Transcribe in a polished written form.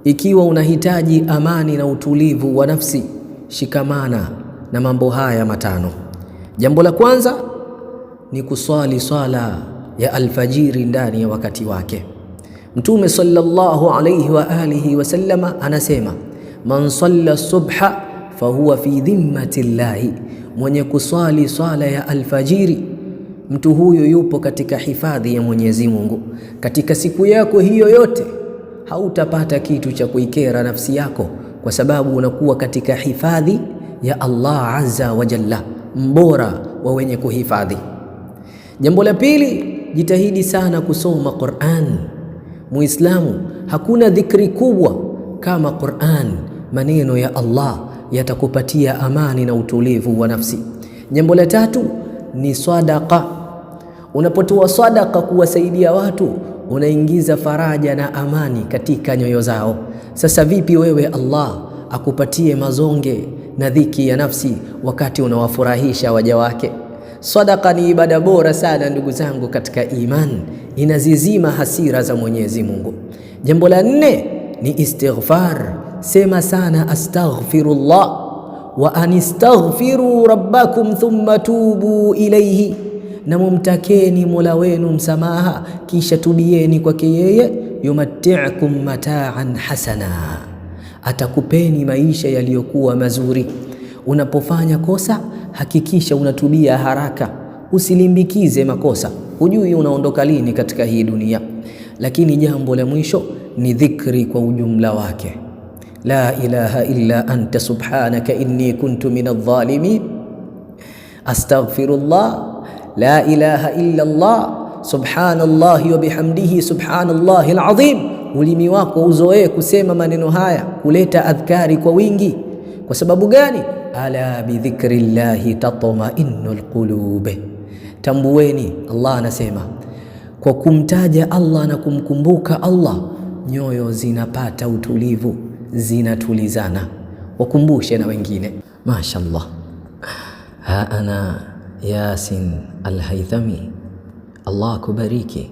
Ikiwa unahitaji amani na utulivu wa nafsi, shikamana na mambo haya matano. Jambo la kwanza ni kuswali swala ya alfajiri ndani ya wakati wake. Mtume sallallahu alayhi wa alihi wasallama anasema, man salla subha fahuwa fi dhimmati llahi, mwenye kuswali swala ya alfajiri, mtu huyo yupo katika hifadhi ya Mwenyezi Mungu. Katika siku yako hiyo yote hautapata kitu cha kuikera nafsi yako, kwa sababu unakuwa katika hifadhi ya Allah azza wa jalla, mbora wa wenye kuhifadhi. Jambo la pili, jitahidi sana kusoma Qur'an. Muislamu, hakuna dhikri kubwa kama Qur'an. Maneno ya Allah yatakupatia amani na utulivu wa nafsi. Jambo la tatu ni sadaqa. Unapotoa sadaqa kuwasaidia watu, unaingiza faraja na amani katika nyoyo zao. Sasa vipi wewe Allah akupatie mazonge na dhiki ya nafsi wakati unawafurahisha waja wake? Sadaqa ni ibada bora sana ndugu zangu katika iman, inazizima hasira za Mwenyezi Mungu. Jambo la nne ni istighfar. Sema sana astaghfirullah wa anistaghfiru rabbakum thumma tubu ilayhi, na mumtakeni Mola wenu msamaha kisha tubieni kwake yeye. Yumatti'ukum mata'an hasana, atakupeni maisha yaliyokuwa mazuri. Unapofanya kosa hakikisha unatubia haraka, usilimbikize makosa, hujui unaondoka lini katika hii dunia. Lakini jambo la mwisho ni dhikri kwa ujumla wake. La ilaha illa anta subhanaka inni kuntu minadh-dhalimin. Astaghfirullah, la ilaha illa Allah, subhanallahi wa bihamdihi subhanallahil azim. Ulimi wako uzoee kusema maneno haya, kuleta adhkari kwa wingi. Kwa sababu gani? Ala bidhikrillahi tatma'innul qulub. Tambueni, Allah anasema kwa kumtaja Allah na kumkumbuka Allah, nyoyo zinapata utulivu, zinatulizana. Wakumbushe na wengine. Mashaallah. Ha ana Yasin Al-Haythami, Allah kubariki.